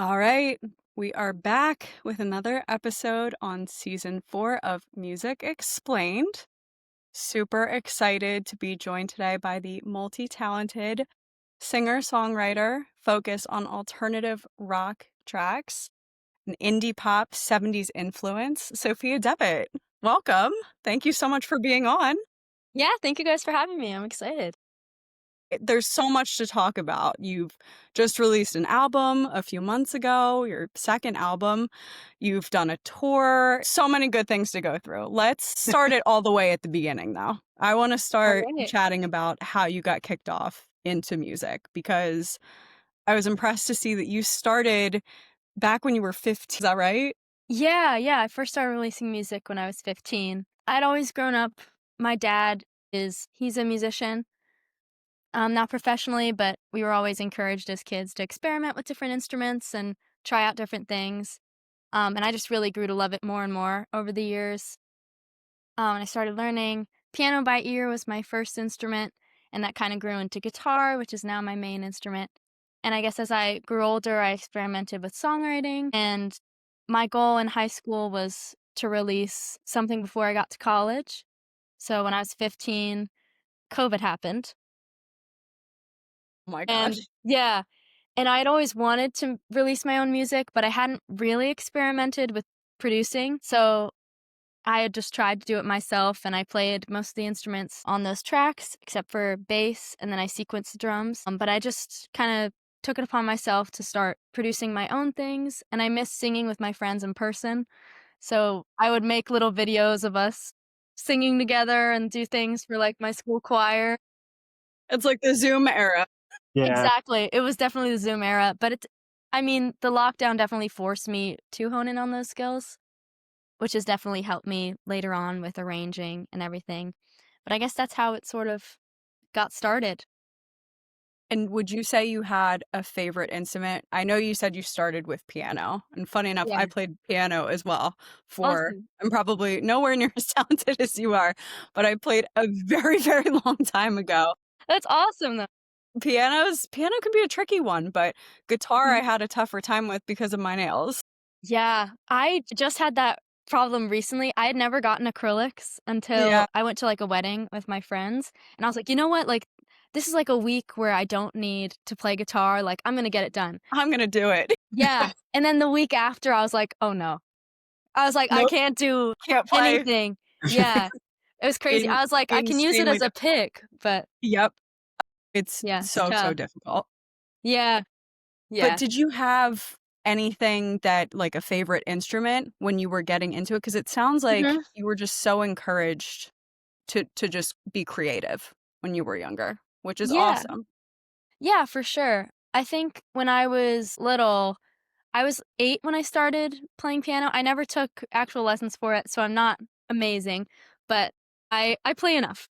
All right, we are back with another episode on season 4 of Music Explained. Super excited to be joined today by the multi-talented singer-songwriter focused on alternative rock tracks and indie pop 70s influence, Sofia Devitt. Welcome. Thank you so much for being on. Yeah, thank you guys for having me. I'm excited. There's so much to talk about. You've just released an album a few months ago, your second album. You've done a tour. So many good things to go through. Let's start it all the way at the beginning, though. I want to All start right. chatting about how you got kicked off into music because I was impressed to see that you started back when you were 15. Is that right? Yeah. I first started releasing music when I was 15. I'd always grown up. My dad he's a musician, not professionally, but we were always encouraged as kids to experiment with different instruments and try out different things. And I just really grew to love it more and more over the years. And I started learning piano by ear was my first instrument, and that kind of grew into guitar, which is now my main instrument. And I guess as I grew older, I experimented with songwriting, and my goal in high school was to release something before I got to college. So when I was 15, COVID happened. Oh my And gosh. yeah, and I had always wanted to release my own music, but I hadn't really experimented with producing. So I had just tried to do it myself, and I played most of the instruments on those tracks, except for bass, and then I sequenced the drums. But I just kind of took it upon myself to start producing my own things, and I miss singing with my friends in person. So I would make little videos of us singing together and do things for like my school choir. It's like the Zoom era. Yeah, Exactly. It was definitely the Zoom era, but I mean, the lockdown definitely forced me to hone in on those skills, which has definitely helped me later on with arranging and everything. But I guess that's how it sort of got started. And would you say you had a favorite instrument? I know you said you started with piano, and funny enough, Yeah. I played piano as well for Awesome. I'm probably nowhere near as talented as you are, but I played a very, very long time ago. That's awesome, though. Piano can be a tricky one, but guitar I Mhm. had a tougher time with because of my nails. Yeah, I just had that problem recently. I had never gotten acrylics Yeah, until I went to, like, a wedding with my friends, and I was like, "You know what? Like, this is, like, a week where I don't need to play guitar, like, I'm gonna get it done." I'm gonna do it. Yeah, and then the week after, I was like, "Oh, no." I was like, "I Nope, can't do can't play. anything." Yeah, it was crazy. In I was like, "I can use it insanely as a difficult. pick," but Yep, it's yeah, it's so, so tough. difficult. Yeah, But yeah. did you have anything that like a favorite instrument when you were getting into it? Because it sounds like Mhm. you were just so encouraged to just be creative when you were younger, which is Yeah. awesome. Yeah, for sure. I think when I was little, I was 8 when I started playing piano. I never took actual lessons for it, so I'm not amazing, but I play enough.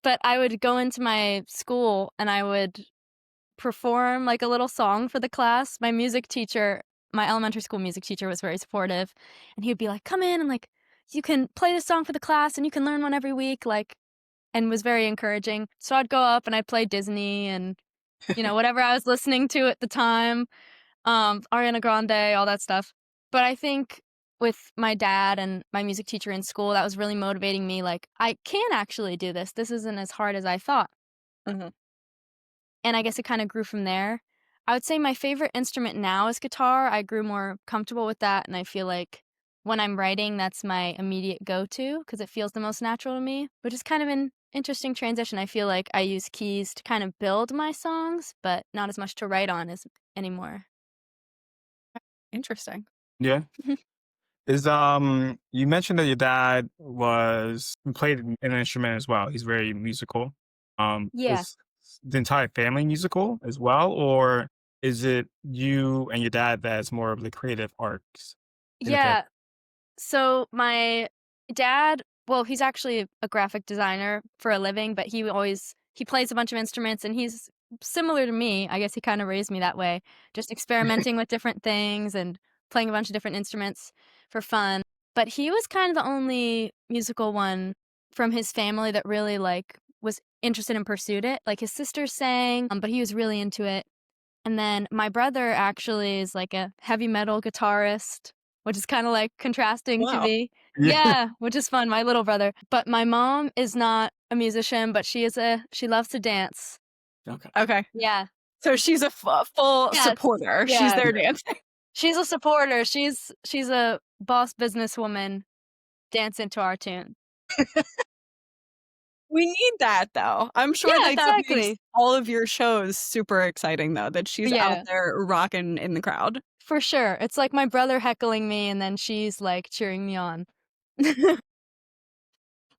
But I would go into my school and I would perform, like, a little song for the class. My elementary school music teacher was very supportive, and he would be like, "Come in and, like, you can play this song for the class and you can learn one every week," like, and was very encouraging. So I'd go up and I'd play Disney and, whatever I was listening to at the time, Ariana Grande, all that stuff. But I think with my dad and my music teacher in school, that was really motivating me, like, "I can actually do this. This isn't as hard as I thought." Mhm. And I guess it kinda grew from there. I would say my favorite instrument now is guitar. I grew more comfortable with that, and I feel like when I'm writing, that's my immediate go-to because it feels the most natural to me, which is kind of an interesting transition. I feel like I use keys to kind of build my songs, but not as much to write on as anymore. Interesting. yeah. You mentioned that your dad was played an instrument as well. He's very musical. Yeah. Is the entire family musical as well, or is it you and your dad that's more of the creative arts in the family? Yeah. So my dad, well, he's actually a graphic designer for a living, but he plays a bunch of instruments and he's similar to me. I guess he kind of raised me that way, just experimenting with different things and playing a bunch of different instruments for fun. But he was kind of the only musical one from his family that really like was interested and pursued it. Like his sisters sang, but he was really into it. And then my brother actually is like a heavy metal guitarist, which is kinda like contrasting to Wow. me. Yeah. Yeah, which is fun, my little brother. But my mom is not a musician, but she loves to dance. Okay. Okay. Yeah. So she's a full Yes. supporter. She's Yes. there Yeah. dancing. She's a supporter. She's a boss businesswoman dancing to our tune. We need that, though. I'm sure, Yeah, like, that makes exactly. all of your shows super exciting, though, that she's out Yeah, there rocking in the crowd. for sure. It's like my brother heckling me, and then she's, like, cheering me on.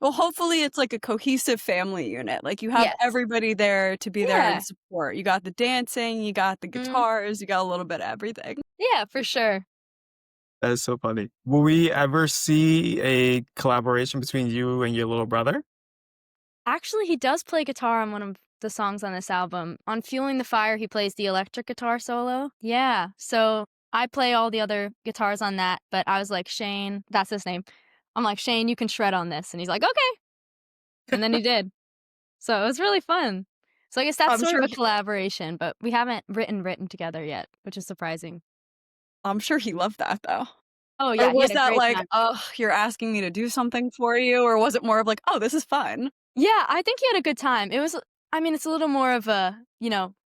Well, hopefully, it's like a cohesive family unit. Like, you have Yes. everybody there to be there and Yeah. support. You got the dancing, you got the Mhm. guitars, you got a little bit of everything. Yeah, for sure. That is so funny. Will we ever see a collaboration between you and your little brother? Actually, he does play guitar on one of the songs on this album. On Fueling the Fire, he plays the electric guitar solo. Yeah, so I play all the other guitars on that, but I was like, "Shane," that's his name. I'm like, "Shane, you can shred on this." And he's like, "Okay." And then he did. So it was really fun. So I guess that's I'm sort sure of a he collaboration, but we haven't written together yet, which is surprising. I'm sure he loved that, though. Oh, Or yeah, he was had a that great like, time. "Ugh, you're asking me to do something for you," or was it more of like, "Oh, this is fun?" Yeah, I think he had a good time. I mean, it's a little more of a,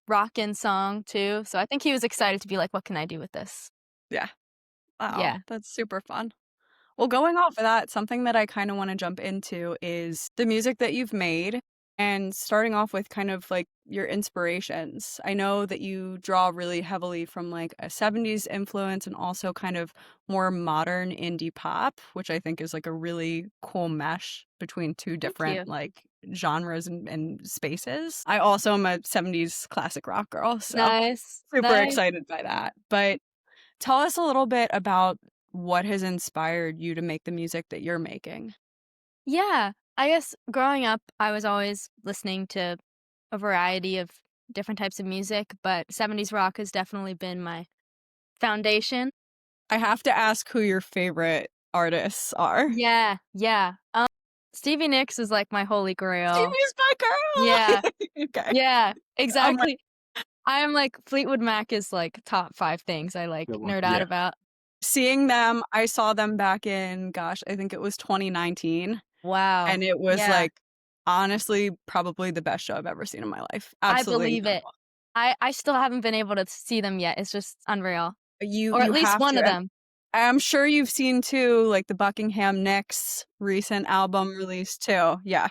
rockin' song too, so I think he was excited to be like, "What can I do with this?" Yeah. Yeah. Wow, that's super fun. Well, going off of that, something that I kind of want to jump into is the music that you've made and starting off with kind of like your inspirations. I know that you draw really heavily from like a 70s influence and also kind of more modern indie pop, which I think is like a really cool mesh between two Thank different you. like genres and spaces. I also am a 70s classic rock girl, so Nice. super Nice. excited by that. But tell us a little bit about what has inspired you to make the music that you're making. Yeah. I guess growing up, I was always listening to a variety of different types of music, but 70s rock has definitely been my foundation. I have to ask who your favorite artists are. Yeah, yeah. Stevie Nicks is like my holy grail. Stevie's my Yeah, girl! Okay. yeah, I'm like exactly. I am like Fleetwood Mac is like top 5 things I like Good one. nerd out Yeah. about. seeing them, I saw them back in, gosh, I think it was 2019, Wow. and it was, Yeah, like, honestly, probably the best show I've ever seen in my life. I Absolutely believe it. incredible. I still haven't been able to see them yet, it's just unreal. You Or at you least have one to, of and them. I'm sure you've seen too, like, the Buckingham Nicks recent album release too. Yeah,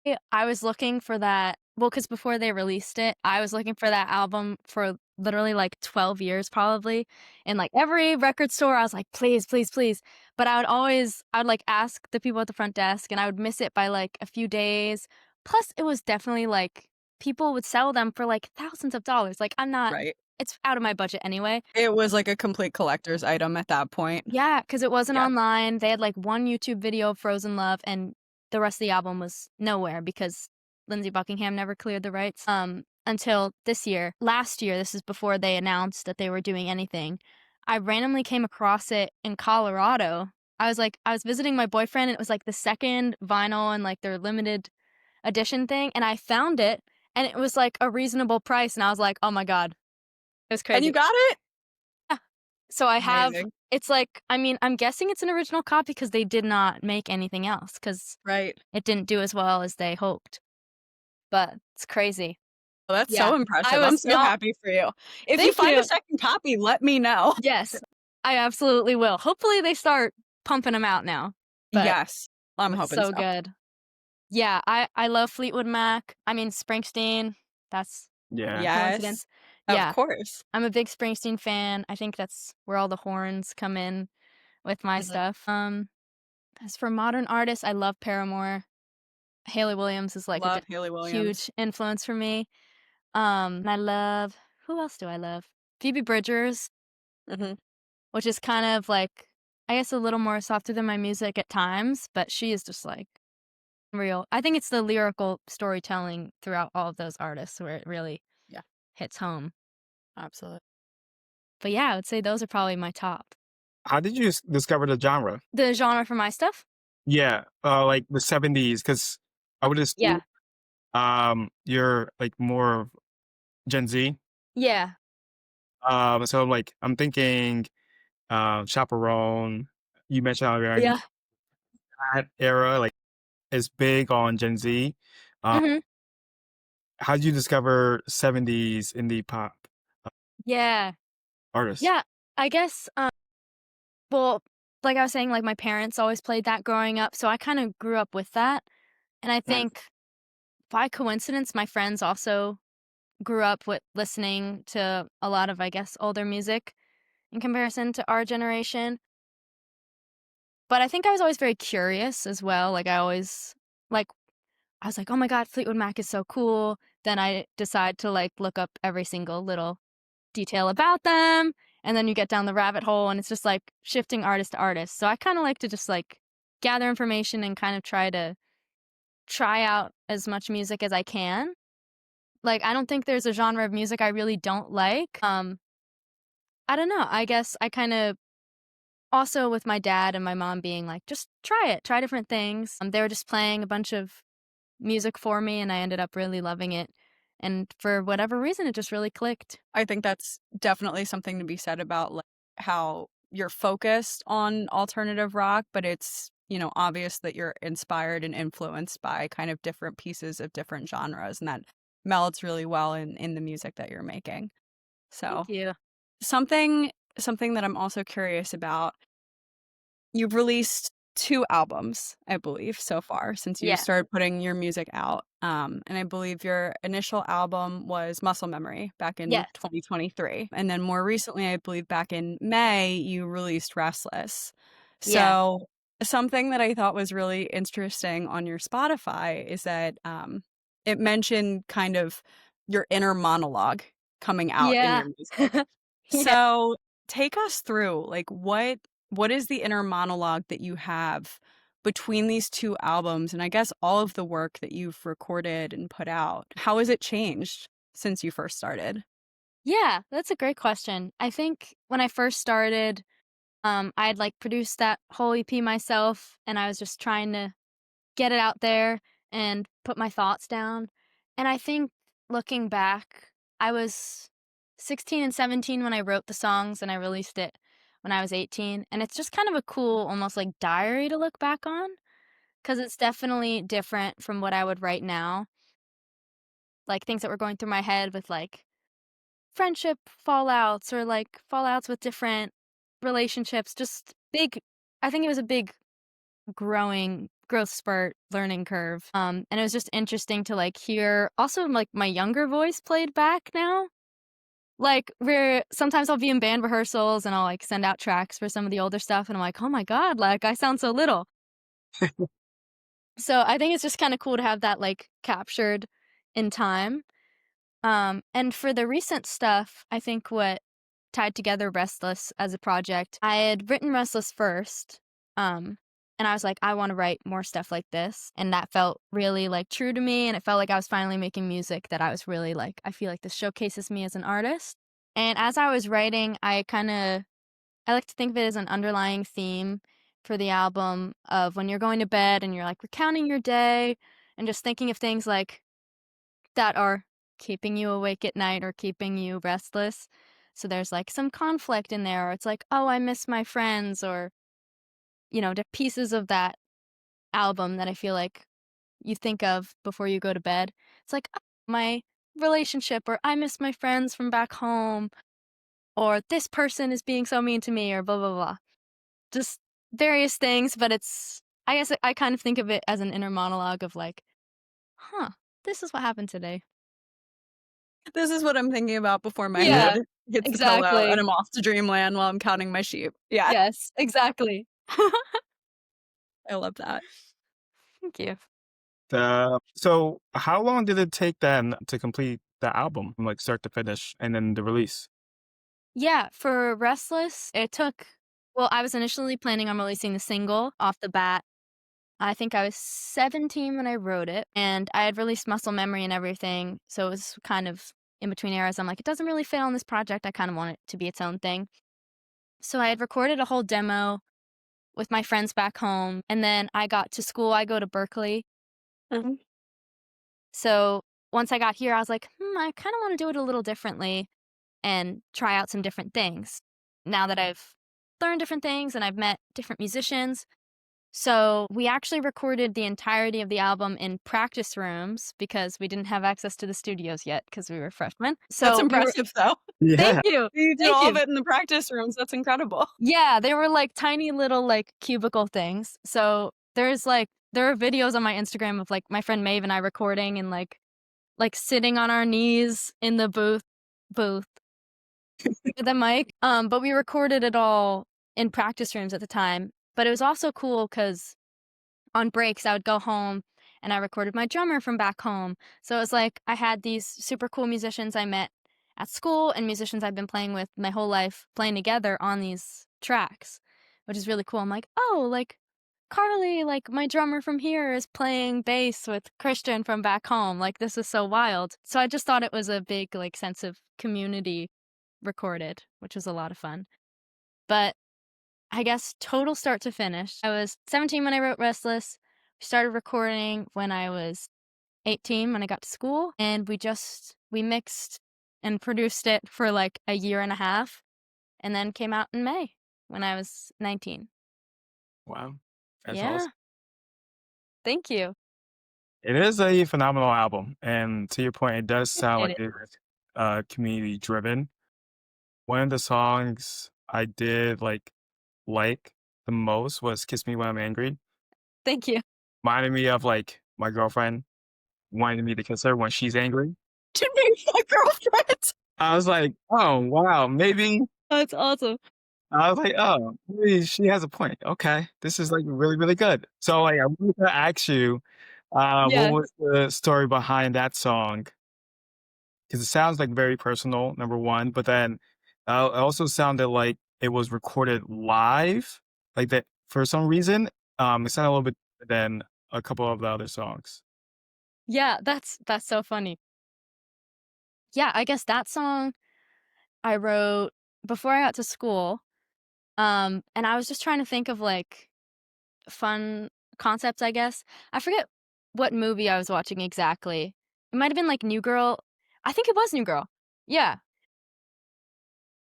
Yeah, I was looking for that because before they released it, I was looking for that album for literally, like, 12 years probably, in, like, every record store, I was like, "Please, please, please," but I would, like, ask the people at the front desk, and I would miss it by, like, a few days, plus it was definitely, like people would sell them for, like, thousands of dollars, like, right. it's out of my budget anyway. It was like a complete collector's item at that point. Yeah, because it wasn't Yeah. online. They had, like, 1 YouTube video of Frozen Love, and the rest of the album was nowhere because Lindsey Buckingham never cleared the rights, until this year. Last year, this is before they announced that they were doing anything, I randomly came across it in Colorado. I was visiting my boyfriend, and it was, like, the 2nd vinyl and, like, their limited edition thing, and I found it, and it was, like, a reasonable price, and I was like, "Oh my god." It was And you crazy. got it? Yeah. So I have Amazing. it's like I mean, I'm guessing it's an original copy because they did not make anything else because Right. it didn't do as well as they hoped, but it's crazy. Well, that's Yeah. so I impressive. I'm was so not happy for you. If you Thank find a you. second copy, let me know. Yes. I absolutely will. Hopefully, they start pumping them out now, but Yes. I'm it's hoping so so. good. Yeah, I love Fleetwood Mac. I mean, Springsteen, that's Yeah. Yes. coincidence. Of Yeah, course. I'm a big Springsteen fan. I think that's where all the horns come in with my Mhm. stuff. As for modern artists, I love Paramore. Haley Williams is like a Love Haley Williams. huge influence for me. And I love who else do I love? Phoebe Bridgers, Mhm. which is kind of like I guess a little more softer than my music at times, but she is just like real. I think it's the lyrical storytelling throughout all of those artists where it really Yeah, hits home. absolutely. But yeah, I would say those are probably my top. How did you discover the genre? The genre for my stuff? Yeah, like the 70s, because I would assume Yeah. you're like more of Gen Z. Yeah. So I'm thinking Chaperone. You mentioned how Yeah. that era is big on Gen Z. Um, Mhm. how did you discover 70s indie pop Yeah. artists? Yeah. I guess, well, like I was saying, like, my parents always played that growing up, so I kinda grew up with that, and I Nice. think by coincidence, my friends also grew up with listening to a lot of, I guess, older music in comparison to our generation. But I think I was always very curious as well. Like I was like, "Oh my god, Fleetwood Mac is so cool." Then I decide to like look up every single little detail about them, and then you get down the rabbit hole and it's just like shifting artist to artist. So I kind of like to just like gather information and kind of try out as much music as I can. Like I don't think there's a genre of music I really don't like. I don't know. I guess I kind of also with my dad and my mom being like, "Just try it, try different things." They were just playing a bunch of music for me, and I ended up really loving it, and for whatever reason, it just really clicked. I think that's definitely something to be said about, like, how you're focused on alternative rock, but it's, obvious that you're inspired and influenced by kind of different pieces of different genres, and that melds really well in the music that you're making. Thank So, you. something something that I'm also curious about, you've released 2 albums, I believe, so far since you Yeah. started putting your music out, and I believe your initial album was Muscle Memory back in Yes. 2023, and then more recently, I believe back in May, you released Restless. Yeah. So, something that I thought was really interesting on your Spotify is that, it mentioned kind of your inner monologue coming out in Yeah. your music. Yeah. So, take us through, like, what is the inner monologue that you have between these 2 albums, and I guess all of the work that you've recorded and put out? How has it changed since you first started? Yeah, that's a great question. I think when I first started, I had, like, produced that whole EP myself, and I was just trying to get it out there and put my thoughts down. And I think looking back, I was 16 and 17 when I wrote the songs and I released it when I was 18. And it's just kind of a cool, almost like diary to look back on because it's definitely different from what I would write now. Like things that were going through my head with like friendship fallouts or like fallouts with different relationships, just big. I think it was a big growth spurt, learning curve. And it was just interesting to, like, hear also, like, my younger voice played back now. Like, where sometimes I'll be in band rehearsals and I'll, like, send out tracks for some of the older stuff, and I'm like, "Oh my god, like, I sound so little." So, I think it's just kinda cool to have that, like, captured in time. And for the recent stuff, I think what tied together Restless as a project, I had written Restless first, and I was like, I want to write more stuff like this. And that felt really like true to me. And it felt like I was finally making music that I was really like, I feel like this showcases me as an artist. And as I was writing, I like to think of it as an underlying theme for the album of when you're going to bed and you're like recounting your day and just thinking of things like that are keeping you awake at night or keeping you restless. So there's like some conflict in there, or it's like, oh, I miss my friends, or, the pieces of that album that I feel like you think of before you go to bed. It's like, "Oh, my relationship, or I miss my friends from back home, or this person is being so mean to me, or blah, blah, blah. Just various things, but I guess I kind of think of it as an inner monologue of like, huh, this is what happened today. This is what I'm thinking about before my Yeah. head hits the pillow and Exactly. I'm off to dreamland while I'm counting my sheep. Yeah, Yes, exactly. I love that. Thank you. So how long did it take then to complete the album from start to finish and then the release? Yeah, for Restless, I was initially planning on releasing the single off the bat. I think I was 17 when I wrote it, and I had released Muscle Memory and everything, so it was kind of in between eras. I'm like, it doesn't really fit on this project. I kind of want it to be its own thing. So I had recorded a whole demo with my friends back home, and then I got to school. I go to Berkeley. Mhm. So once I got here, I was like, I kind of want to do it a little differently. and try out some different things now that I've learned different things and I've met different musicians. So we actually recorded the entirety of the album in practice rooms because we didn't have access to the studios yet because we were freshmen. That's So we were impressive, though. Thank Yeah. you. You did Thank all of you. it in the practice rooms. That's incredible. Yeah, they were like tiny little like cubicle things. So there are videos on my Instagram of like my friend Maeve and I recording and like sitting on our knees in the booth with the mic. But we recorded it all in practice rooms at the time. But it was also cool because on breaks I would go home and I recorded my drummer from back home. So it was like I had these super cool musicians I met at school and musicians I've been playing with my whole life playing together on these tracks, which is really cool. I'm like, oh, like Carly, like my drummer from here is playing bass with Christian from back home. Like this is so wild. So I just thought it was a big like sense of community recorded, which was a lot of fun. But I guess total start to finish. I was 17 when I wrote Restless. We started recording when I was 18 when I got to school, and we mixed and produced it for like a year and a half, and then came out in May when I was 19. Wow. That's Yeah, awesome. thank you. It is a phenomenal album. And to your point, it does sound Appreciate like it. it's community driven. One of the songs I did like the most was Kiss Me When I'm Angry. Thank you. Reminded me of like my girlfriend wanting me to kiss her when she's angry. To be my girlfriend. I was like, oh wow, maybe That's awesome. I was like, oh, maybe she has a point. Okay. This is like really, really good. So like I wanted to ask you, what Yeah. was the story behind that song? Because it sounds like very personal, number one, but then it also sounded like it was recorded live, like that for some reason. It sounded a little bit different than a couple of the other songs. Yeah, that's so funny. Yeah, I guess that song I wrote before I got to school. And I was just trying to think of like fun concepts, I guess. I forget what movie I was watching exactly. It might have been like New Girl. I think it was New Girl. Yeah.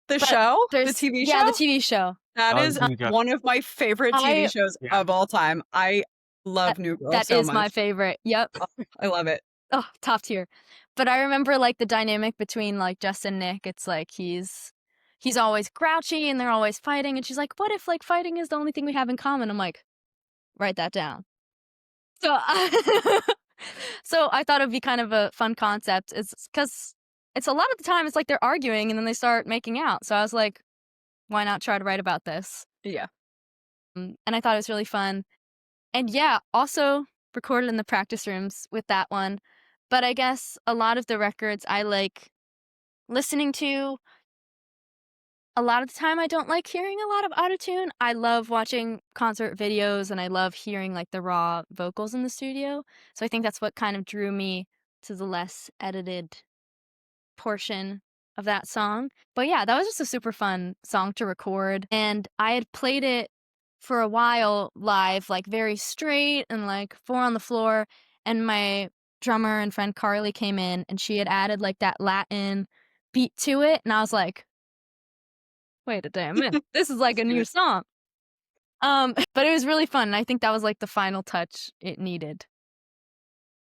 The But show? The there's TV yeah, the show? TV show. That Oh, is this is good. one of my favorite TV I shows Yeah. of all time. I love that, New Girl that so is my much. favorite. Yep. I love it. Oh, top tier. But I remember like the dynamic between like Jess and Nick. It's like he's always grouchy and they're always fighting and she's like, "What if like fighting is the only thing we have in common?" I'm like, "Write that down." So so I thought it'd be kind of a fun concept. It's because it's a lot of the time it's like they're arguing and then they start making out. So I was like, why not try to write about this? Yeah. And I thought it was really fun. And yeah, also recorded in the practice rooms with that one. But I guess a lot of the records I like listening to. A lot of the time I don't like hearing a lot of autotune. I love watching concert videos and I love hearing like the raw vocals in the studio. So I think that's what kind of drew me to the less edited portion of that song. But yeah, that was just a super fun song to record. And I had played it for a while live, like very straight and like four on the floor. And my drummer and friend Carly came in and she had added like that Latin beat to it. And I was like, wait a damn minute. This is like a new song. But it was really fun. And I think that was like the final touch it needed.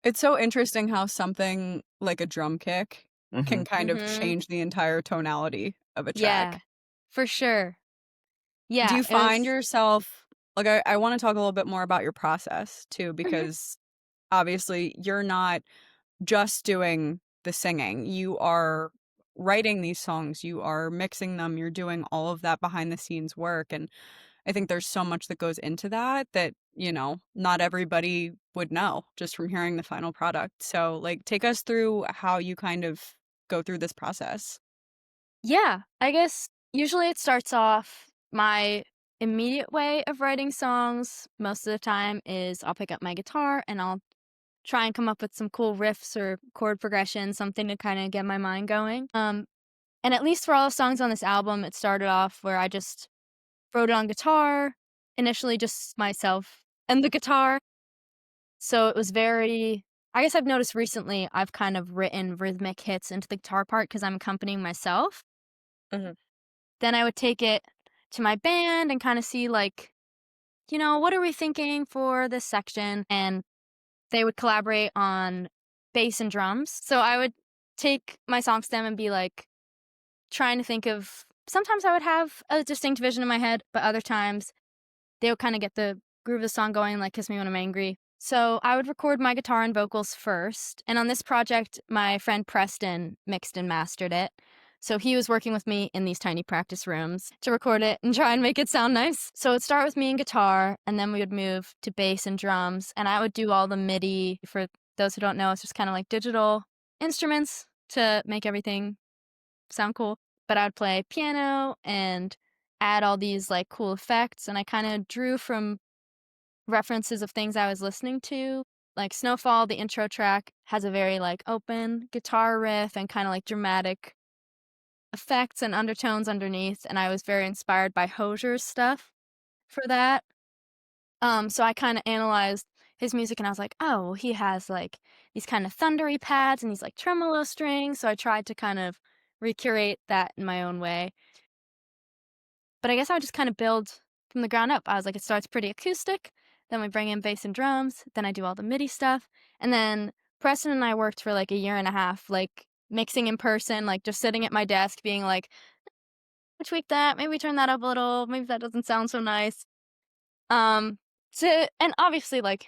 It's so interesting how something like a drum kick can Mhm. kind of change the entire tonality of a Yeah, track. for sure. Do Yeah, you it was. find yourself like I want to talk a little bit more about your process too, Mhm. because obviously you're not just doing the singing. You are writing these songs, you are mixing them, you're doing all of that behind the scenes work. And I think there's so much that goes into that that, not everybody would know just from hearing the final product. So, like, take us through how you kind of go through this process. Yeah, I guess usually it starts off my immediate way of writing songs most of the time is I'll pick up my guitar and I'll try and come up with some cool riffs or chord progressions, something to kind of get my mind going. And at least for all the songs on this album, it started off where I just wrote it on guitar, initially just myself and the guitar. So it was very, I guess I've noticed recently I've kind of written rhythmic hits into the guitar part because I'm accompanying myself. Mhm. Then I would take it to my band and kind of see like, what are we thinking for this section? And they would collaborate on bass and drums. So I would take my song stem and be like trying to think of sometimes I would have a distinct vision in my head, but other times they would kind of get the groove of the song going, like Kiss Me When I'm Angry. So I would record my guitar and vocals first. And on this project, my friend Preston mixed and mastered it. So he was working with me in these tiny practice rooms to record it and try and make it sound nice. So it'd start with me and guitar, and then we would move to bass and drums. And I would do all the MIDI. For those who don't know, it's just kind of like digital instruments to make everything sound cool. But I would play piano and add all these like cool effects. And I kind of drew from references of things I was listening to. Like Snowfall, the intro track, has a very like open guitar riff and kind of like dramatic effects and undertones underneath. And I was very inspired by Hosier's stuff for that. So I kind of analyzed his music and I was like, oh, well, he has like these kind of thundery pads and these like tremolo strings. So I tried to kind of recreate that in my own way. But I guess I would just kind of build from the ground up. I was like, it starts pretty acoustic. Then we bring in bass and drums. Then I do all the MIDI stuff. And then Preston and I worked for like a year and a half, like mixing in person, like just sitting at my desk being like, tweak that, maybe turn that up a little, maybe that doesn't sound so nice. Um, and obviously like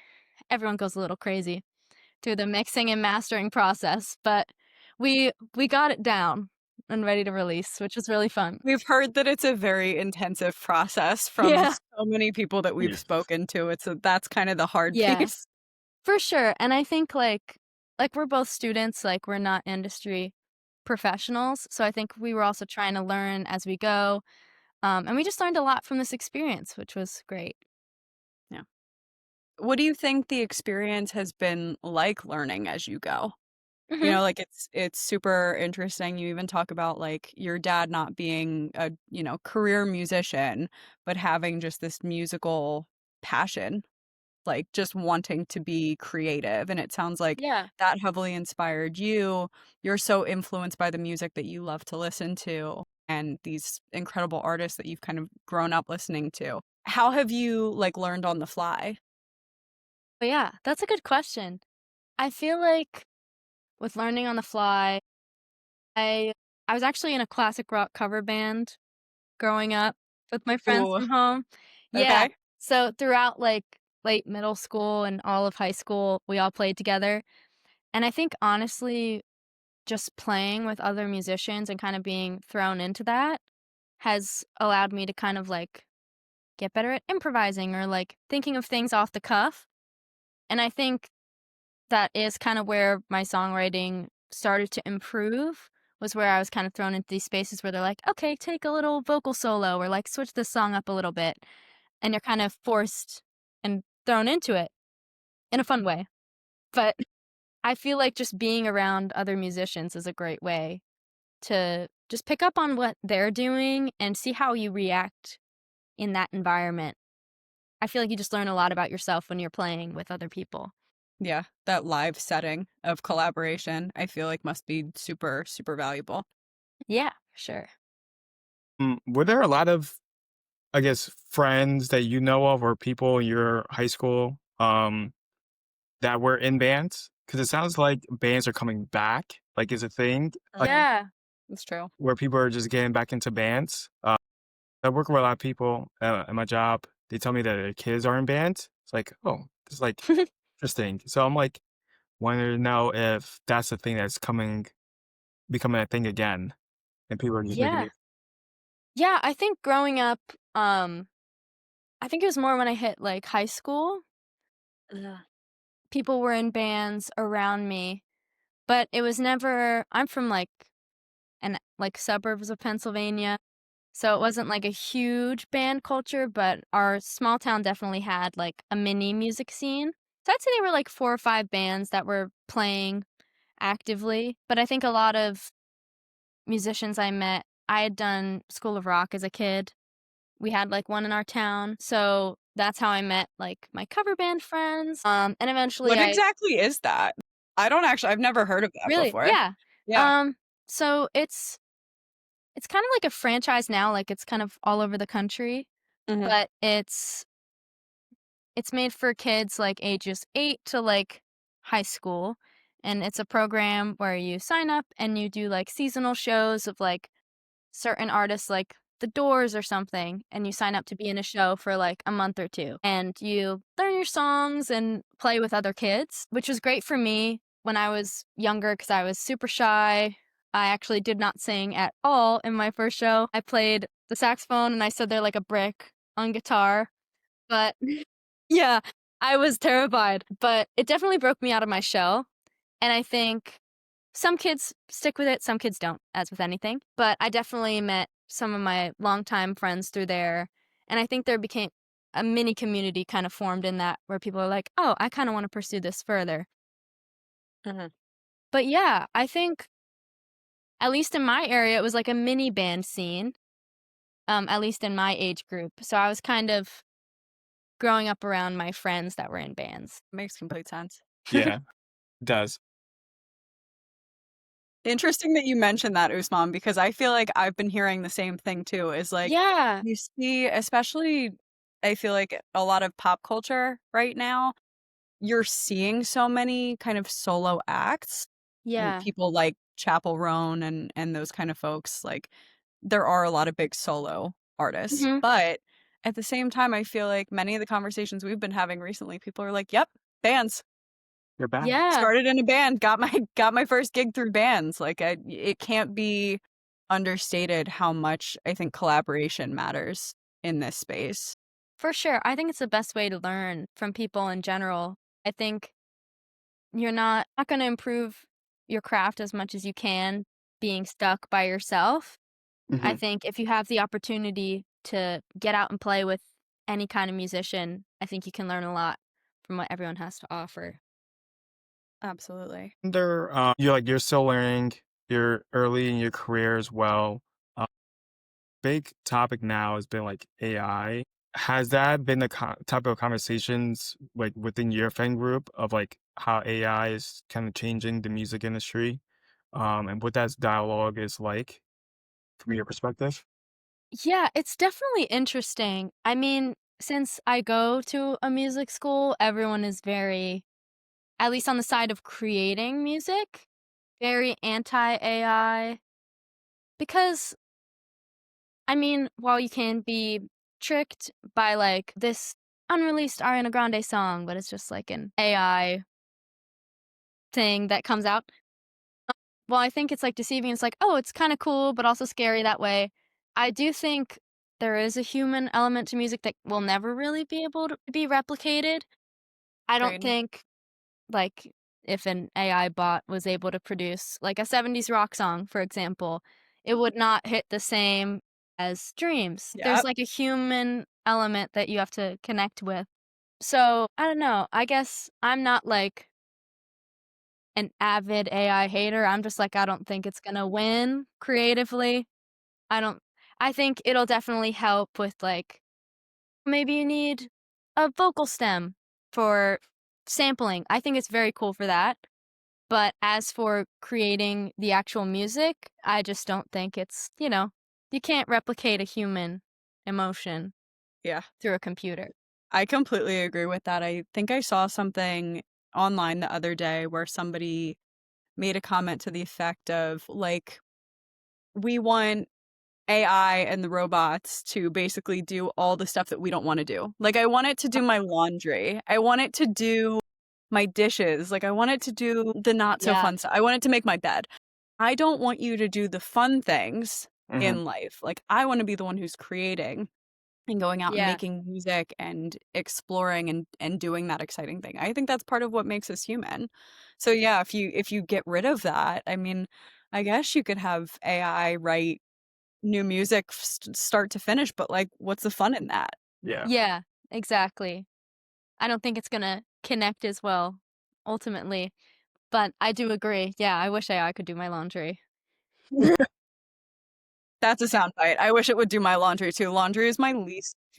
everyone goes a little crazy through the mixing and mastering process, but we got it down and ready to release, which was really fun. We've heard that it's a very intensive process from Yeah. so many people that we've Yeah. spoken to. That's kind of the hard Yeah. piece. For sure, and I think, like, we're both students, like, we're not industry professionals, so I think we were also trying to learn as we go, and we just learned a lot from this experience, which was great. Yeah. What do you think the experience has been like learning as you go? Mhm. Like it's super interesting. You even talk about like your dad not being a, career musician, but having just this musical passion, like just wanting to be creative. And it sounds like Yeah. that heavily inspired you. You're so influenced by the music that you love to listen to and these incredible artists that you've kind of grown up listening to. How have you like learned on the fly? But yeah, that's a good question. I feel like with learning on the fly, I I was actually in a classic rock cover band growing up with my friends Ooh, from home. Yeah, okay. so throughout, like, late middle school and all of high school, we all played together, and I think honestly just playing with other musicians and kind of being thrown into that has allowed me to kind of like get better at improvising or like thinking of things off the cuff. And I think that is kind of where my songwriting started to improve was where I was kind of thrown into these spaces where they're like, okay, take a little vocal solo or like switch this song up a little bit. And you're kind of forced and thrown into it in a fun way. But I feel like just being around other musicians is a great way to just pick up on what they're doing and see how you react in that environment. I feel like you just learn a lot about yourself when you're playing with other people. Yeah, that live setting of collaboration, I feel like must be super, super valuable. Yeah, for sure. Were there a lot of, I guess, friends that you know of or people in your high school that were in bands? Because it sounds like bands are coming back, like is a thing, like Mhm. Yeah. That's true. where people are just getting back into bands. I work with a lot of people at my job. They tell me that their kids are in bands. It's like, oh, it's like interesting. So I'm like, wanted to know if that's the thing that's becoming a thing again, and people are just making Yeah. it. Yeah, I think growing up, I think it was more when I hit, like, high school. Ugh. People were in bands around me, but it was never I'm from, like, suburbs of Pennsylvania, so it wasn't, like, a huge band culture, but our small town definitely had, like, a mini music scene. So I'd say there were, like, 4 or 5 bands that were playing actively, but I think a lot of musicians I had done School of Rock as a kid. We had, like, one in our town, so that's how I met, like, my cover band friends, and eventually What I exactly is that? I've never heard of that Really? before. Yeah. Yeah. Um, so it's it's kind of like a franchise now, like, it's kind of all over the country, Mhm. but it's made for kids, like, ages 8 to, like, high school, and it's a program where you sign up and you do, like, seasonal shows of, like, certain artists, like The Doors or something, and you sign up to be in a show for, like, a month or 2, and you learn your songs and play with other kids, which was great for me when I was younger because I was super shy. I actually did not sing at all in my first show. I played the saxophone and I stood there like a brick on guitar, but yeah, I was terrified, but it definitely broke me out of my shell, and I think some kids stick with it, some kids don't, as with anything, but I definitely met some of my longtime friends through there, and I think there became a mini community kind of formed in that where people are like, "Oh, I kinda wanna pursue this further." Mhm. But yeah, I think, at least in my area, it was like a mini band scene, at least in my age group, so I was kind of growing up around my friends that were in bands. Makes complete sense. Yeah, it does. Interesting that you mentioned that, Usman, because I feel like I've been hearing the same thing too, is like Yeah, you see, especially I feel like a lot of pop culture right now, you're seeing so many kind of solo acts and yeah. people like Chapel Roan and those kind of folks. Like there are a lot of big solo artists, Mhm. but at the same time, I feel like many of the conversations we've been having recently, people are like, "Yep, bands. You're back. Yeah, Started in a band, got my first gig through bands." Like it can't be understated how much I think collaboration matters in this space. for sure. I think it's the best way to learn from people in general. I think you're not gonna improve your craft as much as you can being stuck by yourself. I Mhm. think if you have the opportunity to get out and play with any kind of musician, I think you can learn a lot from what everyone has to offer. Absolutely. You're still learning, you're early in your career as well. Uh, Big topic now has been like AI. Has that been the type of conversations like within your friend group of like how AI is kind of changing the music industry, and what that dialogue is like from your perspective? Yeah, it's definitely interesting. I mean, since I go to a music school, everyone is very, at least on the side of creating music, very anti-AI because, I mean, while you can be tricked by, like, this unreleased Ariana Grande song, but it's just like an AI thing that comes out, well, I think it's, like, deceiving. It's like, "Oh, it's kinda cool, but also scary that way." I do think there is a human element to music that will never really be able to be replicated. I don't Agreed. think, like, if an AI bot was able to produce, like, a '70s rock song, for example, it would not hit the same as dreams. There's, Yep. like, a human element that you have to connect with. So, I don't know, I guess I'm not, like, an avid AI hater. I'm just like, I don't think it's gonna win creatively. I don't I think it'll definitely help with, like, maybe you need a vocal stem for sampling. I think it's very cool for that. But as for creating the actual music, I just don't think it's, you can't replicate a human emotion Yeah. through a computer. I completely agree with that. I think I saw something online the other day where somebody made a comment to the effect of like, we want AI and the robots to basically do all the stuff that we don't want to do. Like, I want it to do my laundry. I want it to do my dishes. Like, I want it to do the not so Yeah. fun stuff. I want it to make my bed. I don't want you to do the fun things Mhm. in life. Like, I want to be the one who's creating and going out and Yeah. making music and exploring and doing that exciting thing. I think that's part of what makes us human. So yeah, if you get rid of that, I mean, I guess you could have AI write new music start to finish, but like what's the fun in that? Yeah. Yeah, exactly. I don't think it's gonna connect as well ultimately, but I do agree. Yeah, I wish AI could do my laundry. That's a soundbite. I wish it would do my laundry too. Laundry is my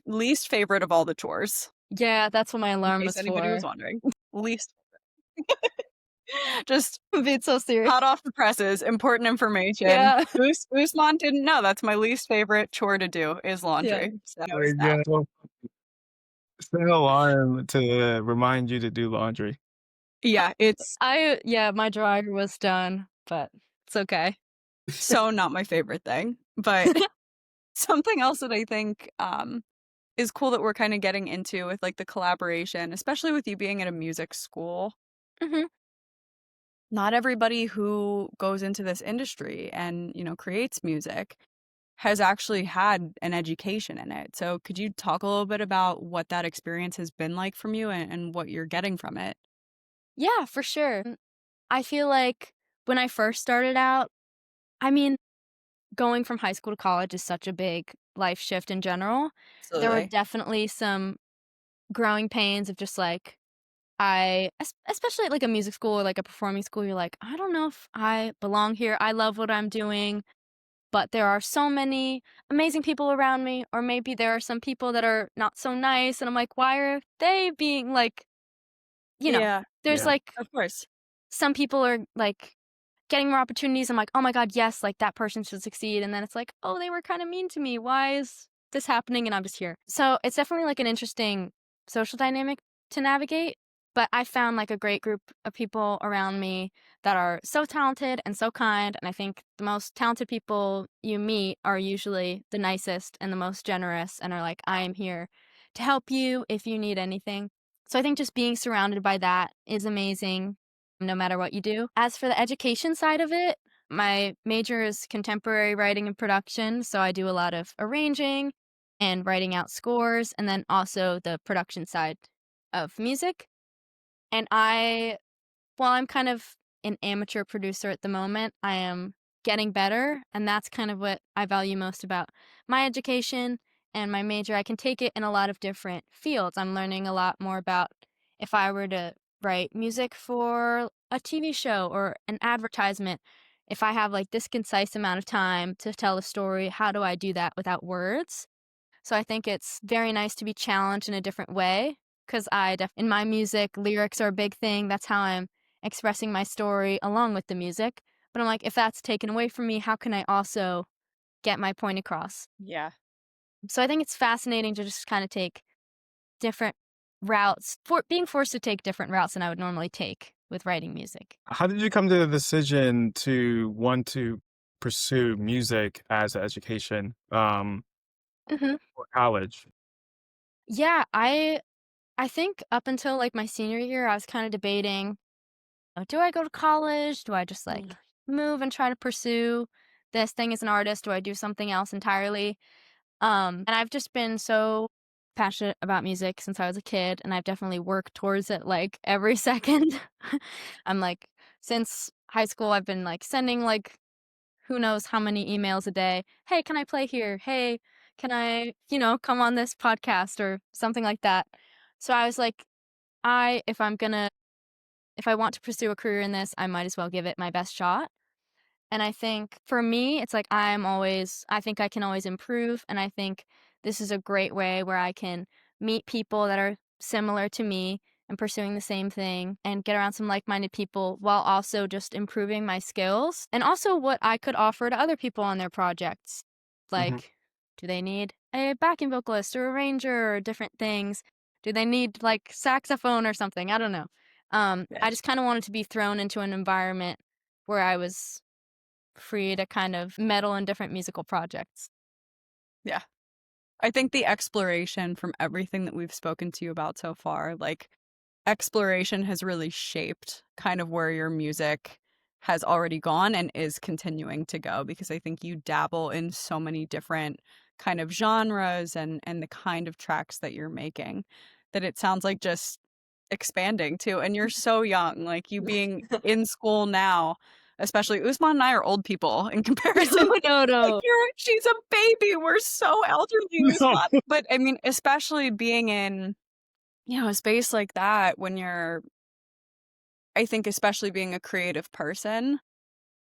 least favorite of all the chores, Yeah, that's what my in alarm case was anybody was for. wondering. Least Just Being so serious. hot off the presses, important information. Yeah. Usman didn't know that's my least favorite chore to do is Yeah. laundry. So Oh my now. God. Well, set an alarm to remind you to do laundry. Yeah, it's My dryer was done, but it's okay. so not my favorite thing. But something else that I think is cool that we're kind of getting into with like the collaboration, especially with you being at a music school. Mhm. Not everybody who goes into this industry and, creates music has actually had an education in it. So could you talk a little bit about what that experience has been like from you and what you're getting from it? Yeah, for sure. I feel like when I first started out, I mean, going from high school to college is such a big life shift in general. There were Absolutely. definitely some growing pains of just like especially at like a music school or like a performing school, you're like, I don't know if I belong here. I love what I'm doing, but there are so many amazing people around me, or maybe there are some people that are not so nice, and I'm like, why are they being like, you know, Yeah, there's Yeah. like of course. some people are like getting more opportunities. I'm like, oh my God, yes, like that person should succeed. And then it's like, oh, they were kind of mean to me. Why is this happening? And I'm just here. So it's definitely like an interesting social dynamic to navigate. But I found like a great group of people around me that are so talented and so kind. And I think the most talented people you meet are usually the nicest and the most generous and are like, I am here to help you if you need anything. So I think just being surrounded by that is amazing no matter what you do. As for the education side of it, my major is contemporary writing and production, so I do a lot of arranging and writing out scores, and then also the production side of music. And while I'm kind of an amateur producer at the moment, I am getting better, and that's kind of what I value most about my education and my major. I can take it in a lot of different fields. I'm learning a lot more about if I were to write music for a TV show or an advertisement, if I have like this concise amount of time to tell a story, how do I do that without words? So I think it's very nice to be challenged in a different way because in my music, lyrics are a big thing. That's how I'm expressing my story along with the music. But I'm like, if that's taken away from me, how can I also get my point across? Yeah. So I think it's fascinating to just kind of take different routes, being forced to take different routes than I would normally take with writing music. How did you come to the decision to want to pursue music as an education hmm for college? Yeah, I think up until like my senior year, I was kind of debating, do I go to college? Do I just like move and try to pursue this thing as an artist? Do I do something else entirely? And I've just been so passionate about music since I was a kid, and I've definitely worked towards it like every second. I'm like, since high school, I've been like sending like who knows how many emails a day. Hey, can I play here? Hey, can I, come on this podcast or something like that? So I was like, if I want to pursue a career in this, I might as well give it my best shot. And I think for me, it's like I think I can always improve. And I think this is a great way where I can meet people that are similar to me and pursuing the same thing and get around some like minded people while also just improving my skills and also what I could offer to other people on their projects. Mhm. Like, do they need a backing vocalist or arranger or different things? Do they need like saxophone or something? I don't know. Yeah. I just kind of wanted to be thrown into an environment where I was free to kind of meddle in different musical projects. Yeah. I think the exploration from everything that we've spoken to you about so far, like exploration has really shaped kind of where your music has already gone and is continuing to go because I think you dabble in so many different kind of genres and the kind of tracks that you're making that it sounds like just expanding too. And you're so young, like you being in school now, especially Usman and I are old people in comparison. No, Like no. she's a baby. We're so elderly, No. Usman. But I mean, especially being in, a space like that when I think especially being a creative person,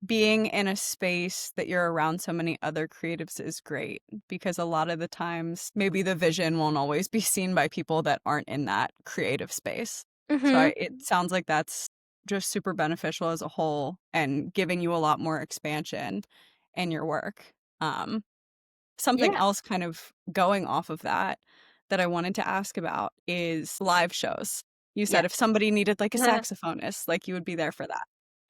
being in a space that you're around so many other creatives is great because a lot of the times maybe the vision won't always be seen by people that aren't in that creative space. So Mhm. it sounds like that's just super beneficial as a whole and giving you a lot more expansion in your work. Um, Something Yeah. else kind of going off of that that I wanted to ask about is live shows. You said Yes. if somebody needed like a saxophonist, like you would be there for that.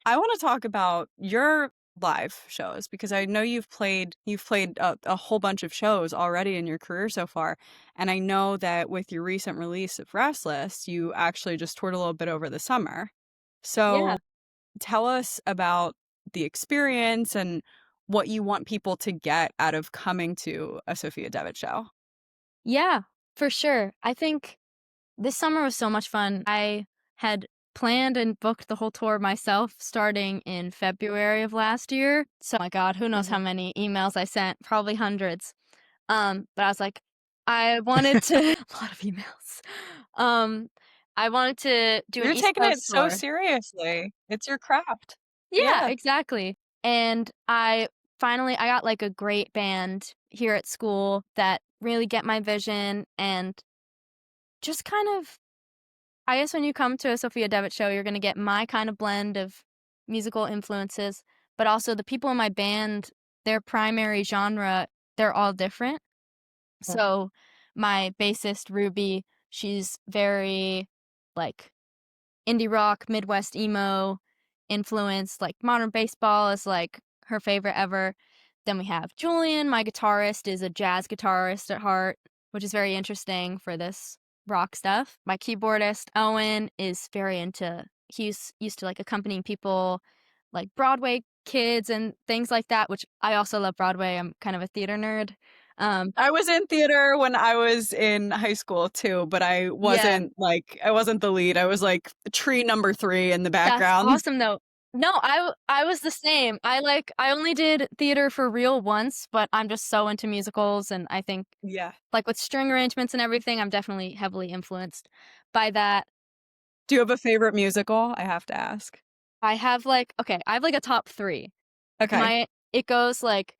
I want to talk about your live shows because I know you've played a whole bunch of shows already in your career so far, and I know that with your recent release of Restless, you actually just toured a little bit over the summer. Yeah. So tell us about the experience and what you want people to get out of coming to a Sofia Devitt show. Yeah, for sure. I think this summer was so much fun. I had planned and booked the whole tour myself starting in February of last year. So, my God, who knows how Mhm. many emails I sent? Probably hundreds. But I was like, I wanted to a lot of emails. Um, I wanted to do an You're East taking it Coast so tour. seriously. It's your craft. Yeah, Yeah. exactly. And I got like a great band here at school that really get my vision and just kind of I guess when you come to a Sophia Devitt show, you're gonna get my kind of blend of musical influences, but also the people in my band, their primary genre, they're all different. So my bassist Ruby, she's very like indie rock, Midwest emo influence, like modern baseball is like her favorite ever. Then we have Julian, my guitarist, is a jazz guitarist at heart, which is very interesting for this rock stuff. My keyboardist, Owen, is very into he's used to like accompanying people like Broadway kids and things like that, which I also love Broadway. I'm kind of a theater nerd. Um I was in theater when I was in high school too, but yeah, I wasn't the lead. I was like tree number 3 in the that's background. awesome though. No, I was the same. I only did theater for real once, but I'm just so into musicals, and I think, Yeah. like, with string arrangements and everything, I'm definitely heavily influenced by that. Do you have a favorite musical? I have to ask. I have, like, a top 3. Okay. My it goes, like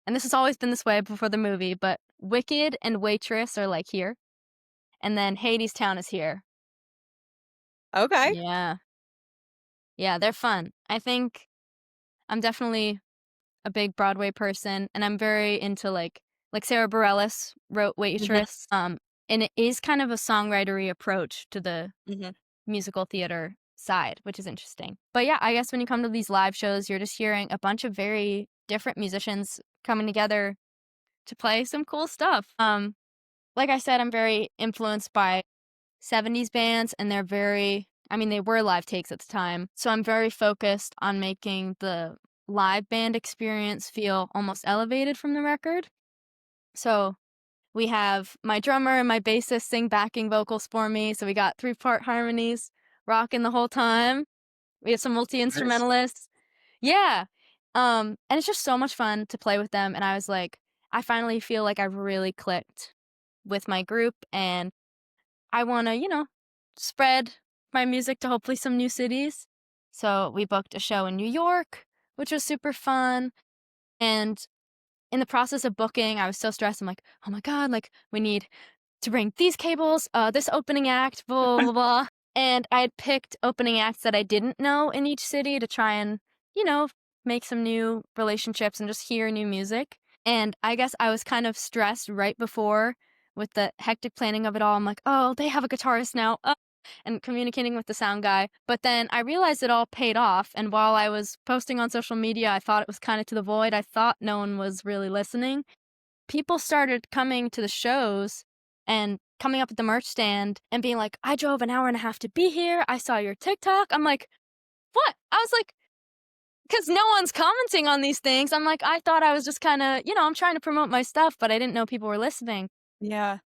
and this has always been this way before the movie, but Wicked and Waitress are, like, here, and then Hadestown is here. Okay. Yeah. Yeah, they're fun. I think I'm definitely a big Broadway person, and I'm very into, like Sarah Bareilles wrote Mhm. Waitress, and it is kind of a songwritery approach to the Mhm. musical theater side, which is interesting. But yeah, I guess when you come to these live shows, you're just hearing a bunch of very different musicians coming together to play some cool stuff. Like I said, I'm very influenced by 70s bands, and they were live takes at the time. So I'm very focused on making the live band experience feel almost elevated from the record. So we have my drummer and my bassist sing backing vocals for me. So we got 3-part harmonies rocking the whole time. We have some multi Nice. instrumentalists. Yeah. And it's just so much fun to play with them. And I was like, I finally feel like I've really clicked with my group, and I want to, spread my music to hopefully some new cities. So we booked a show in New York, which was super fun. And in the process of booking, I was so stressed. I'm like, oh my God, like we need to bring these cables, this opening act, blah, blah, blah. And I had picked opening acts that I didn't know in each city to try and, you know, make some new relationships and just hear new music. And I guess I was kind of stressed right before with the hectic planning of it all. I'm like, oh, they have a guitarist now. And communicating with the sound guy. But then I realized it all paid off. And while I was posting on social media, I thought it was kind of to the void. I thought no one was really listening. People started coming to the shows and coming up at the merch stand and being like, I drove an hour and a half to be here. I saw your TikTok. I'm like, what? I was like, because no one's commenting on these things. I'm like, I thought I was just kind of, I'm trying to promote my stuff, but I didn't know people were listening. Yeah.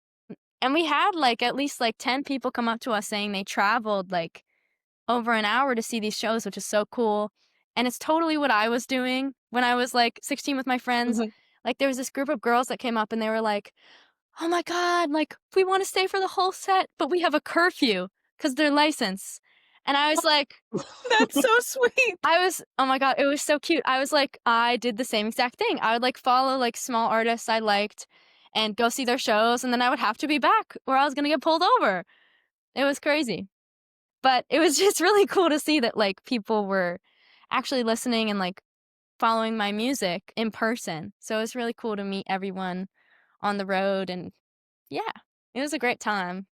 And we had like at least like 10 people come up to us saying they traveled like over an hour to see these shows, which is so cool. And it's totally what I was doing when I was like 16 with my friends. Mhm. Like there was this group of girls that came up and they were like, oh my God, like we want to stay for the whole set, but we have a curfew because they're licensed. And I was like, That's so sweet. oh my God, it was so cute. I was like, I did the same exact thing. I would like follow like small artists I liked and go see their shows. And then I would have to be back or I was going to get pulled over. It was crazy. But it was just really cool to see that, like, people were actually listening and, like, following my music in person. So it was really cool to meet everyone on the road, and yeah, it was a great time.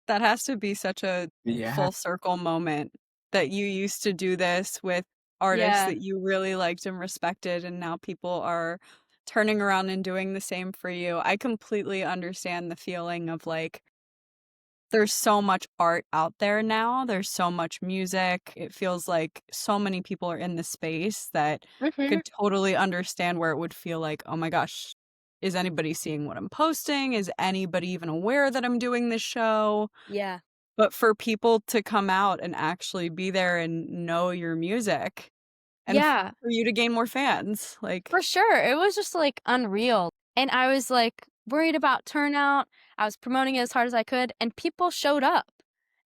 That has to be such a Yeah. full circle moment that you used to do this with artists Yeah. that you really liked and respected, and now people are turning around and doing the same for you. I completely understand the feeling of, like, there's so much art out there now, there's so much music, it feels like so many people are in the space that I Mhm. could totally understand where it would feel like, "Oh my gosh, is anybody seeing what I'm posting? Is anybody even aware that I'm doing this show?" Yeah. But for people to come out and actually be there and know your music, and Yeah. for you to gain more fans, like For sure, it was just, like, unreal, and I was, like, worried about turnout. I was promoting it as hard as I could, and people showed up,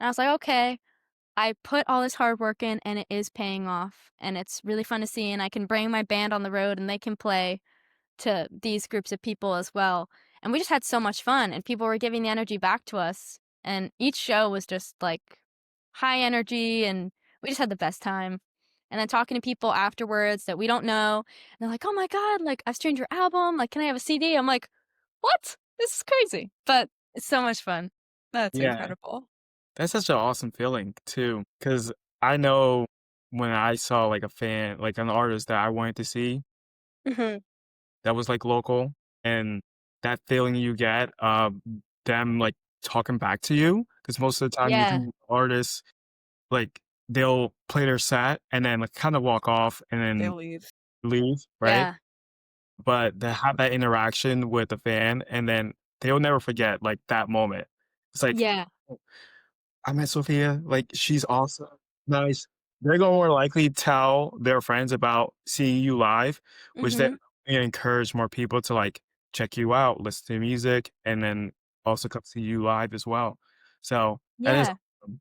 and I was like, "Okay, I put all this hard work in, and it is paying off, and it's really fun to see, and I can bring my band on the road, and they can play to these groups of people as well." And we just had so much fun, and people were giving the energy back to us, and each show was just, like, high energy, and we just had the best time. And then talking to people afterwards that we don't know, and they're like, "Oh my god, like, I've streamed your album, like, can I have a CD?" I'm like, "What? This is crazy." But it's so much fun. that's Yeah. incredible. That's such an awesome feeling too, because I know when I saw, like, a fan like, an artist that I wanted to see Mhm. that was, like, local, and that feeling you get, them, like, talking back to you, because most of the time you Yeah. do artists, like, they'll play their set and then, like, kinda walk off and They then leave. leave, right? Yeah. But to have that interaction with the fan, and then they'll never forget, like, that moment. It's like, Yeah. I met Sophia, like, she's awesome. Nice. They're gonna more likely tell their friends about seeing you live, which then Mhm. encourage more people to, like, check you out, listen to your music, and then also come see you live as well. So, that is Yeah. awesome.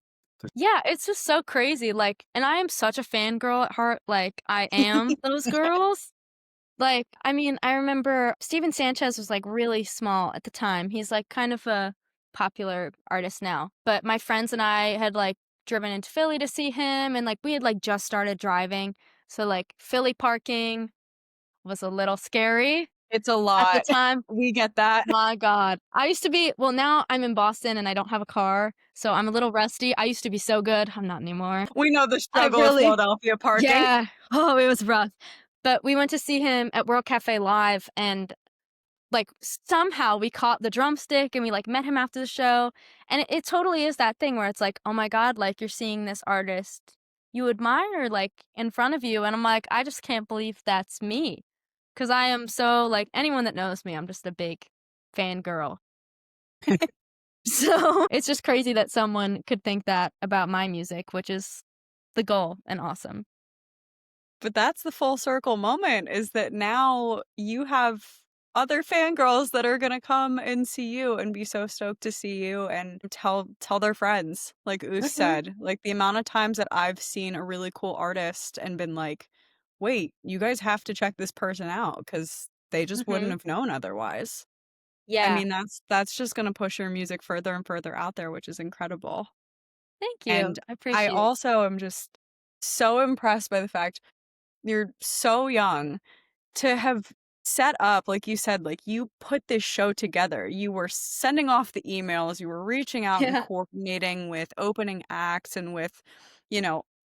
Yeah, it's just so crazy, like, and I am such a fangirl at heart, like, I am those girls. Like, I mean, I remember Steven Sanchez was, like, really small at the time. He's, like, kind of a popular artist now, but my friends and I had, like, driven into Philly to see him, and, like, we had, like, just started driving, so, like, Philly parking was a little scary It's a at the lot. time. We get that. My god. I used to be well, now I'm in Boston and I don't have a car, so I'm a little rusty. I used to be so good, I'm not anymore. We know the I struggle of really Philadelphia parking. Yeah. Oh, it was rough. But we went to see him at World Cafe Live, and, like, somehow we caught the drumstick, and we, like, met him after the show, and it totally is that thing where it's like, "Oh my god, like, you're seeing this artist you admire, like, in front of you," and I'm like, "I just can't believe that's me, because I am so like, anyone that knows me, I'm just a big fangirl. So, it's just crazy that someone could think that about my music, which is the goal and awesome. But that's the full circle moment, is that now you have other fangirls that are gonna come and see you and be so stoked to see you and tell their friends, like Us Mhm, said. Like, the amount of times that I've seen a really cool artist and been like, "Wait, you guys have to check this person out," because they just wouldn't mhm. have known otherwise. I Yeah. mean, that's just gonna push your music further and further out there, which is incredible. Thank you. And I I appreciate it. also am just so impressed by the fact you're so young to have set up, like you said, like, you put this show together. You were sending off the emails, you were reaching out and Yeah. coordinating with opening acts and with,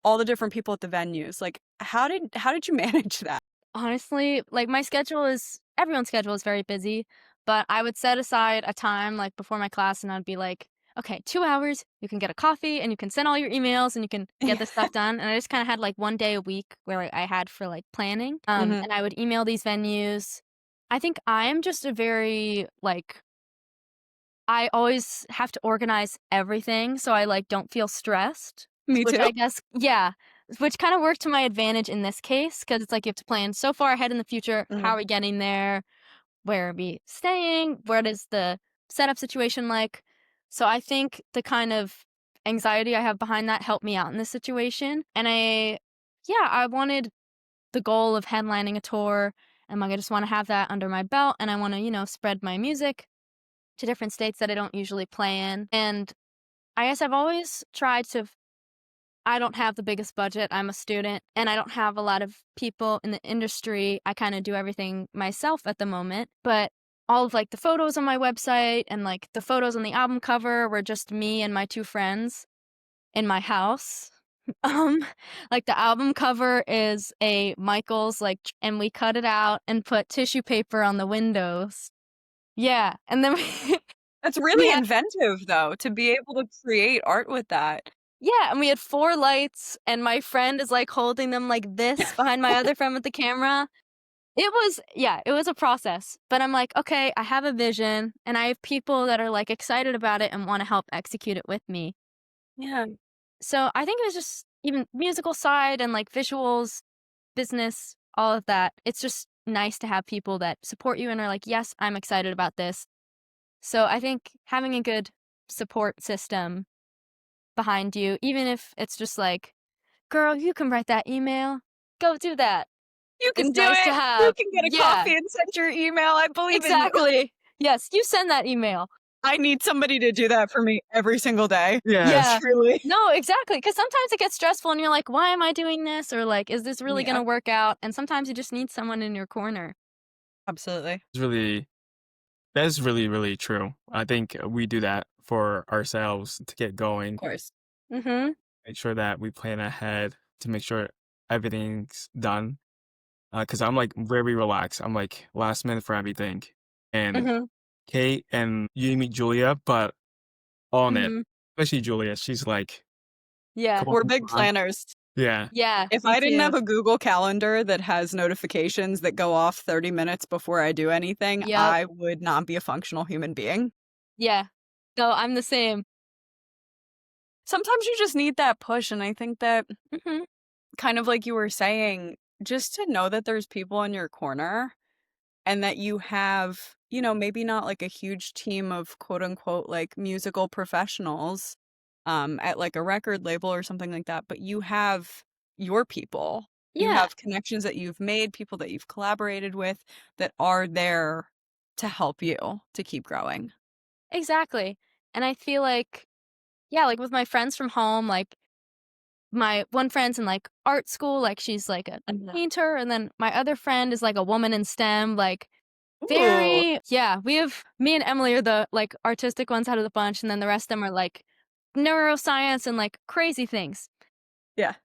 all the different people at the venues. Like, how did you manage that? Honestly, like, my schedule is everyone's schedule is very busy, but I would set aside a time, like, before my class, and I'd be like, "Okay, 2 hours, you can get a coffee, and you can send all your emails, and you can get this stuff done," and I just kinda had, like, 1 day a week where I had for, like, planning, Mhm. and I would email these venues. I think I am just a very, like I always have to organize everything so I, like, don't feel stressed, Me which too. I guess yeah, which kinda worked to my advantage in this case because it's like you have to plan so far ahead in the future, how Mhm. are we getting there, where are we staying, what is the setup situation like? So I think the kind of anxiety I have behind that helped me out in this situation, and I wanted the goal of headlining a tour, and, like, I just wanna have that under my belt, and I wanna, spread my music to different states that I don't usually play in, and I guess I've always tried to I don't have the biggest budget. I'm a student and I don't have a lot of people in the industry. I kind of do everything myself at the moment, but all of like the photos on my website and like the photos on the album cover were just me and my two friends in my house. Um, like the album cover is a Michaels, like, and we cut it out and put tissue paper on the windows. Yeah, and then That's we really had inventive, though, to be able to create art with that. yeah, and we had 4 lights, and my friend is, like, holding them like this behind my other friend with the camera. It was a process, but I'm like, "Okay, I have a vision, and I have people that are, like, excited about it and wanna help execute it with me." Yeah. So, I think it was just even musical side and, like, visuals, business, all of that. It's just nice to have people that support you and are like, "Yes, I'm excited about this." So, I think having a good support system behind you, even if it's just like, "Girl, you can write that email. Go do that." You It's can do nice to it. You have. can get a Yeah, coffee and send your email. I believe in you. exactly. Yes, you send that email. I need somebody to do that for me every single day. Yes. Yeah. Truly. No, exactly. Because sometimes it gets stressful and you're like, "Why am I doing this?" Or like, "Is this really Yeah, gonna work out?" And sometimes you just need someone in your corner. absolutely. It's really that's really, really true. I think we do that for ourselves to get Of going, course. Mhm. make sure that we plan ahead to make sure everything's done. Because I'm like very relaxed. I'm like last minute for everything. And Mhm. Kate and you meet Julia, but on it, Mhm. especially Julia, she's like a Yeah. couple We're months big behind. planners. Yeah. Yeah, If me I didn't too. have a Google Calendar that has notifications that go off 30 minutes before I do anything, Yep. I would not be a functional human being. Yeah. No, I'm the same. Sometimes you just need that push, and I think that Mhm. kind of like you were saying, just to know that there's people in your corner and that you have, maybe not like a huge team of quote unquote like musical professionals at like a record label or something like that, but you have your people. You Yeah, have connections that you've made, people that you've collaborated with that are there to help you to keep growing. exactly. And I feel like yeah, like with my friends from home, like my one friend's in like art school, like she's like a Yeah. painter, and then my other friend is like a woman in STEM, like Ooh. very yeah, we have me and Emily are the like artistic ones out of the bunch, and then the rest of them are like neuroscience and like crazy things. Yeah.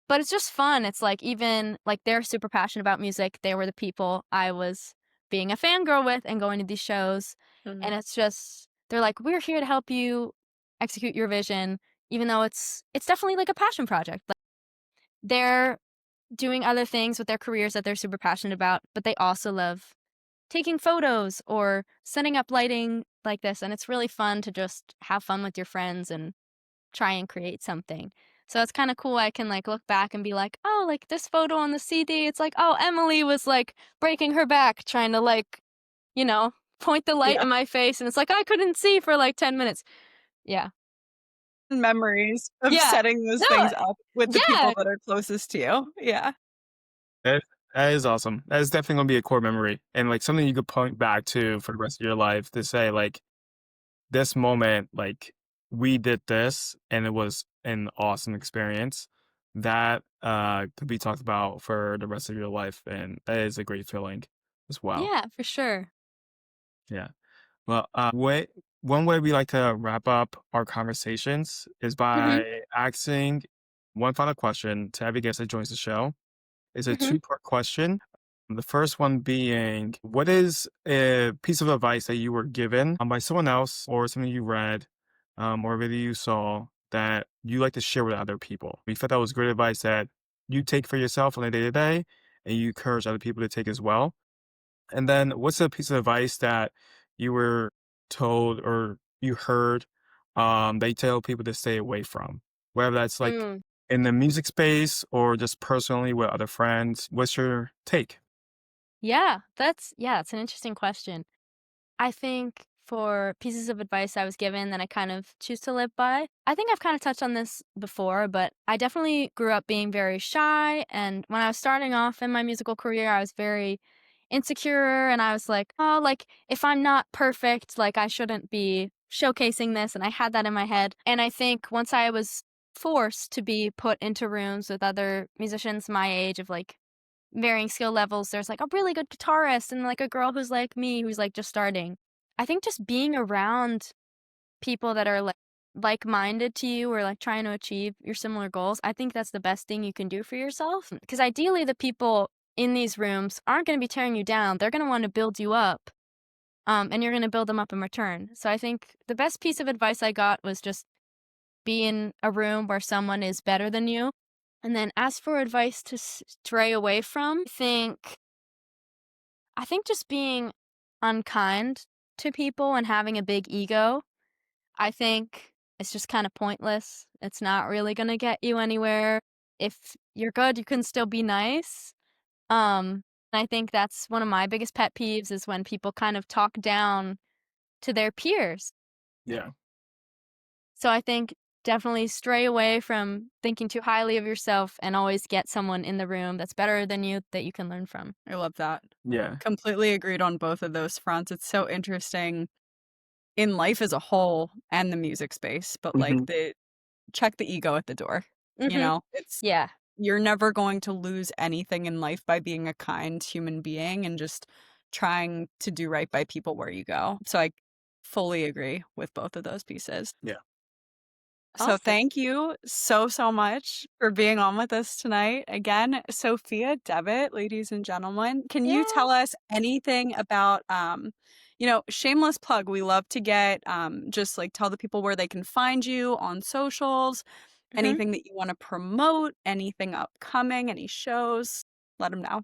But it's just fun. It's like even like they're super passionate about music. They were the people I was being a fangirl with and going to these shows. And Mhm. it's just they're like, we're here to help you execute your vision, even though it's definitely like a passion project. Like they're doing other things with their careers that they're super passionate about, but they also love taking photos or setting up lighting like this. And it's really fun to just have fun with your friends and try and create something. So it's kinda cool, I can, like, look back and be like, "Oh, like, this photo on the CD, it's like, oh, Emily was, like, breaking her back trying to, like, you know, point the light Yeah. in my face," and it's like, I couldn't see for, like, 10 minutes. Yeah. Memories of Yeah. setting those No things up with the people yeah, that are closest to you. Yeah. That that is awesome. That is definitely gonna be a core memory and like something you could point back to for the rest of your life to say like this moment, like we did this and it was an awesome experience that could be talked about for the rest of your life and that is a great feeling as well. yeah, for sure. Yeah. Well, one way we like to wrap up our conversations is Mhm, by asking one final question to every guest that joins the show. It's a mhm. two-part question. The first one being, what is a piece of advice that you were given by someone else or something you read or a video you saw that you like to share with other people? You felt that was great advice that you take for yourself on a day-to-day and you encourage other people to take as well. And then what's a piece of advice that you were told or you heard that you tell people to stay away from? Whether that's like Mm. in the music space or just personally with other friends. What's your take? Yeah, it's an interesting question. I think for pieces of advice I was given that I kind of choose to live by, I think I've kind of touched on this before, but I definitely grew up being very shy. And when I was starting off in my musical career, I was very insecure and I was like, oh, like if I'm not perfect, like I shouldn't be showcasing this. And I had that in my head. And I think once I was forced to be put into rooms with other musicians my age of like varying skill levels. There's like a really good guitarist and like a girl who's like me who's like just starting. I think just being around people that are like-minded to you or like trying to achieve your similar goals, I think that's the best thing you can do for yourself. Because ideally the people in these rooms aren't going to be tearing you down. They're going to want to build you up. And you're going to build them up in return. So I think the best piece of advice I got was just be in a room where someone is better than you. And then as for advice to stray away from, I think just being unkind to people and having a big ego, I think it's just kind of pointless. It's not really going to get you anywhere. If you're good, you can still be nice. I think that's one of my biggest pet peeves is when people kind of talk down to their peers. Yeah. So I think definitely stray away from thinking too highly of yourself and always get someone in the room that's better than you that you can learn from. I love that. Yeah. Completely agreed on both of those fronts. It's so interesting in life as a whole and the music space, but like check the ego at the door. You know, it's Yeah. you're never going to lose anything in life by being a kind human being and just trying to do right by people where you go. So I fully agree with both of those pieces. Yeah. So Awesome. thank you so, so much for being on with us tonight. Again, Sofia Devitt, ladies and gentlemen. Can you Yeah. tell us anything about, shameless plug. We love to get, just like tell the people where they can find you on socials, anything that you want to promote, anything upcoming, any shows, let them know.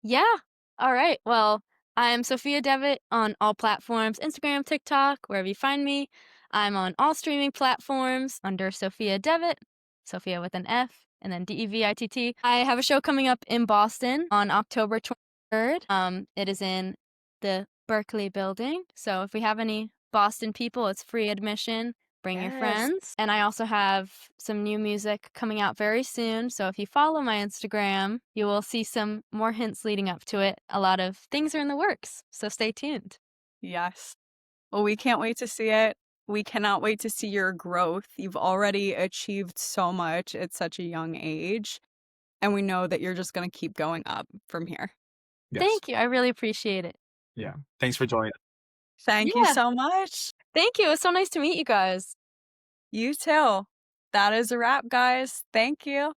Yeah. All right. Well, I'm Sofia Devitt on all platforms, Instagram, TikTok, wherever you find me. I'm on all streaming platforms under Sofia Devitt, Sophia with an F, and then Devitt. I have a show coming up in Boston on October 23rd. It is in the Berkeley building. So if we have any Boston people, it's free admission. Bring your Yes. friends. And I also have some new music coming out very soon. So if you follow my Instagram, you will see some more hints leading up to it. A lot of things are in the works. So stay tuned. Yes. Well, we can't wait to see it. We cannot wait to see your growth. You've already achieved so much at such a young age. And we know that you're just going to keep going up from here. Yes. Thank you. I really appreciate it. Yeah. Thanks for joining. Thank you Yeah. so much. Thank you. It was so nice to meet you guys. You too. That is a wrap, guys. Thank you.